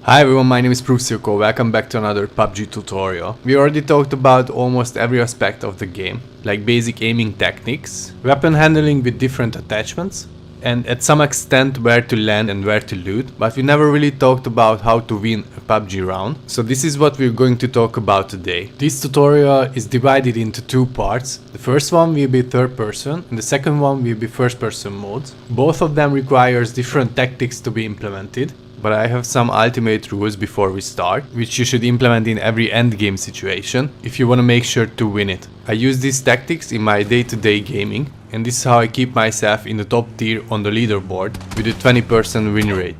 Hi everyone, my name is proofSzilko. Welcome back to another PUBG tutorial. We already talked about almost every aspect of the game, like basic aiming techniques, weapon handling with different attachments, and at some extent where to land and where to loot, but we never really talked about how to win a PUBG round. So this is what we're going to talk about today. This tutorial is divided into two parts. The first one will be third person and the second one will be first person modes. Both of them requires different tactics to be implemented. But I have some ultimate rules before we start, which you should implement in every endgame situation if you want to make sure to win it. I use these tactics in my day-to-day gaming, and this is how I keep myself in the top tier on the leaderboard with a 20% win rate.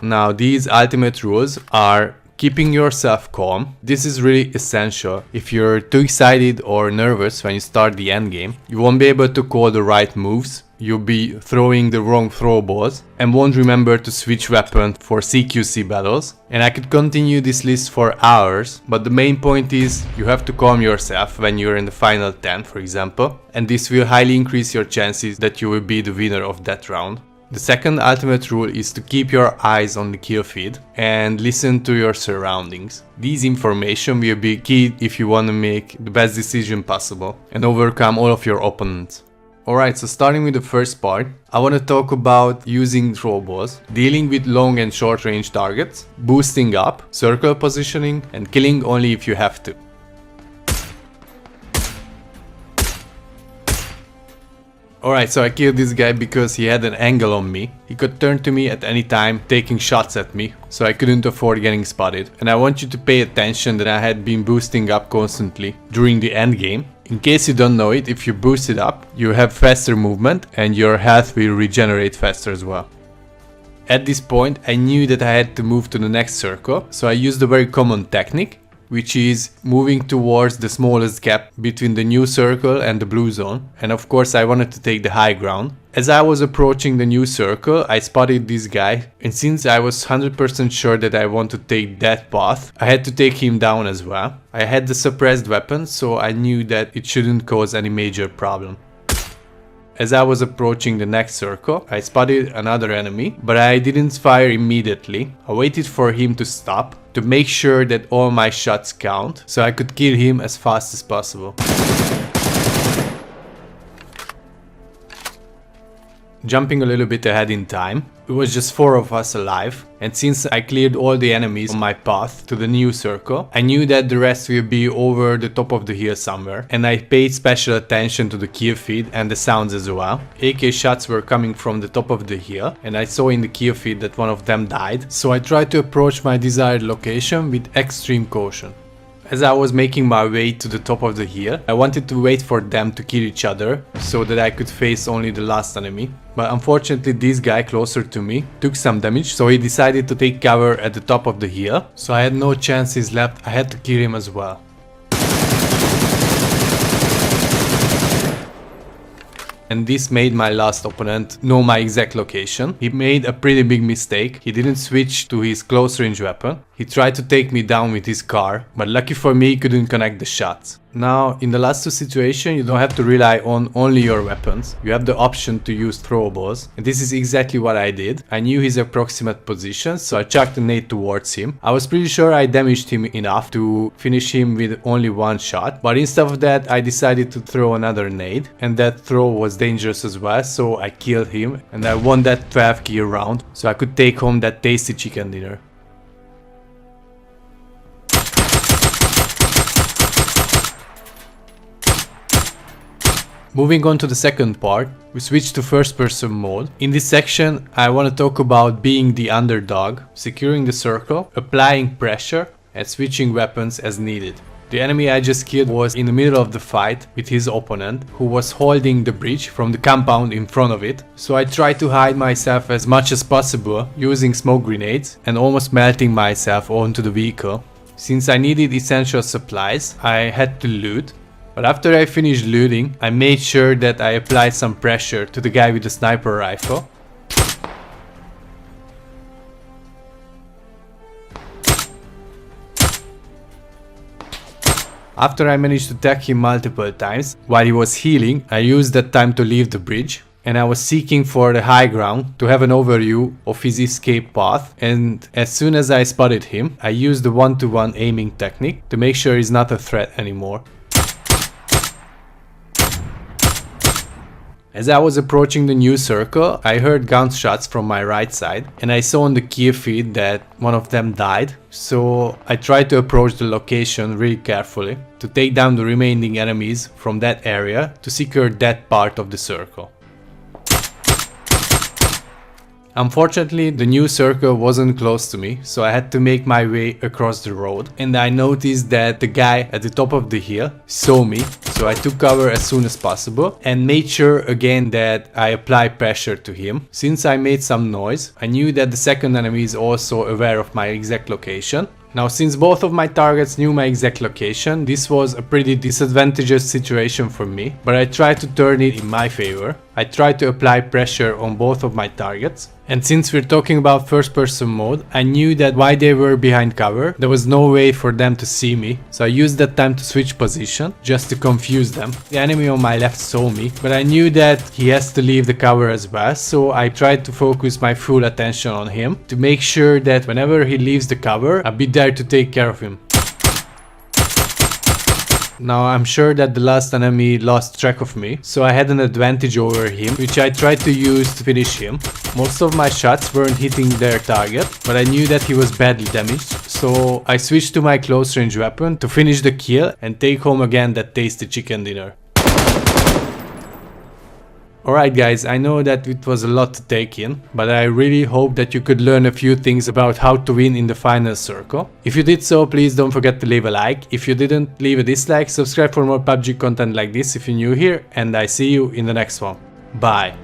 Now these ultimate rules are keeping yourself calm. This is really essential. If you're too excited or nervous when you start the endgame, you won't be able to call the right moves, you'll be throwing the wrong throw balls, and won't remember to switch weapon for CQC battles. And I could continue this list for hours, but the main point is you have to calm yourself when you're in the final 10, for example, and this will highly increase your chances that you will be the winner of that round. The second ultimate rule is to keep your eyes on the kill feed and listen to your surroundings. These information will be key if you want to make the best decision possible and overcome all of your opponents. Alright, so starting with the first part, I want to talk about using throw balls, dealing with long and short range targets, boosting up, circle positioning, and killing only if you have to. Alright, so I killed this guy because he had an angle on me. He could turn to me at any time, taking shots at me, so I couldn't afford getting spotted. And I want you to pay attention that I had been boosting up constantly during the end game. In case you don't know it, if you boost it up, you have faster movement and your health will regenerate faster as well. At this point, I knew that I had to move to the next circle, so I used a very common technique, which is moving towards the smallest gap between the new circle and the blue zone. And of course I wanted to take the high ground. As I was approaching the new circle, I spotted this guy, and since I was 100% sure that I want to take that path, I had to take him down as well. I had the suppressed weapon, so I knew that it shouldn't cause any major problem. As I was approaching the next circle, I spotted another enemy, but I didn't fire immediately. I waited for him to stop to make sure that all my shots count, so I could kill him as fast as possible. Jumping a little bit ahead in time, it was just 4 of us alive, and since I cleared all the enemies on my path to the new circle, I knew that the rest will be over the top of the hill somewhere, and I paid special attention to the kill feed and the sounds as well. AK shots were coming from the top of the hill, and I saw in the kill feed that one of them died, so I tried to approach my desired location with extreme caution. As I was making my way to the top of the hill, I wanted to wait for them to kill each other so that I could face only the last enemy. But unfortunately this guy closer to me took some damage, so he decided to take cover at the top of the hill. So I had no chances left, I had to kill him as well. And this made my last opponent know my exact location. He made a pretty big mistake. He didn't switch to his close range weapon. He tried to take me down with his car, but lucky for me he couldn't connect the shots. Now, in the last two situations, you don't have to rely on only your weapons. You have the option to use throwables, and this is exactly what I did. I knew his approximate position, so I chucked a nade towards him. I was pretty sure I damaged him enough to finish him with only one shot, but instead of that, I decided to throw another nade, and that throw was dangerous as well, so I killed him, and I won that 12 kill round, so I could take home that tasty chicken dinner. Moving on to the second part, we switch to first person mode. In this section, I want to talk about being the underdog, securing the circle, applying pressure, and switching weapons as needed. The enemy I just killed was in the middle of the fight with his opponent, who was holding the bridge from the compound in front of it. So I tried to hide myself as much as possible using smoke grenades and almost melting myself onto the vehicle. Since I needed essential supplies, I had to loot. But after I finished looting, I made sure that I applied some pressure to the guy with the sniper rifle. After I managed to tag him multiple times, while he was healing, I used that time to leave the bridge. and I was seeking for the high ground to have an overview of his escape path, and as soon as I spotted him, I used the one-to-one aiming technique to make sure he's not a threat anymore. As I was approaching the new circle, I heard gunshots from my right side, and I saw on the kill feed that one of them died, so I tried to approach the location really carefully to take down the remaining enemies from that area to secure that part of the circle. Unfortunately, the new circle wasn't close to me, so I had to make my way across the road, and I noticed that the guy at the top of the hill saw me, so I took cover as soon as possible and made sure again that I applied pressure to him. Since I made some noise, I knew that the second enemy is also aware of my exact location. Now, since both of my targets knew my exact location, this was a pretty disadvantageous situation for me, but I tried to turn it in my favor. I tried to apply pressure on both of my targets, and since we're talking about first person mode, I knew that while they were behind cover, there was no way for them to see me, so I used that time to switch position, just to confuse them. The enemy on my left saw me, but I knew that he has to leave the cover as well, so I tried to focus my full attention on him, to make sure that whenever he leaves the cover, I'll be there to take care of him. Now I'm sure that the last enemy lost track of me, so I had an advantage over him, which I tried to use to finish him. Most of my shots weren't hitting their target, but I knew that he was badly damaged, so I switched to my close range weapon to finish the kill and take home again that tasty chicken dinner. Alright guys, I know that it was a lot to take in, but I really hope that you could learn a few things about how to win in the final circle. If you did so, please don't forget to leave a like. If you didn't, leave a dislike, subscribe for more PUBG content like this if you're new here, and I see you in the next one. Bye.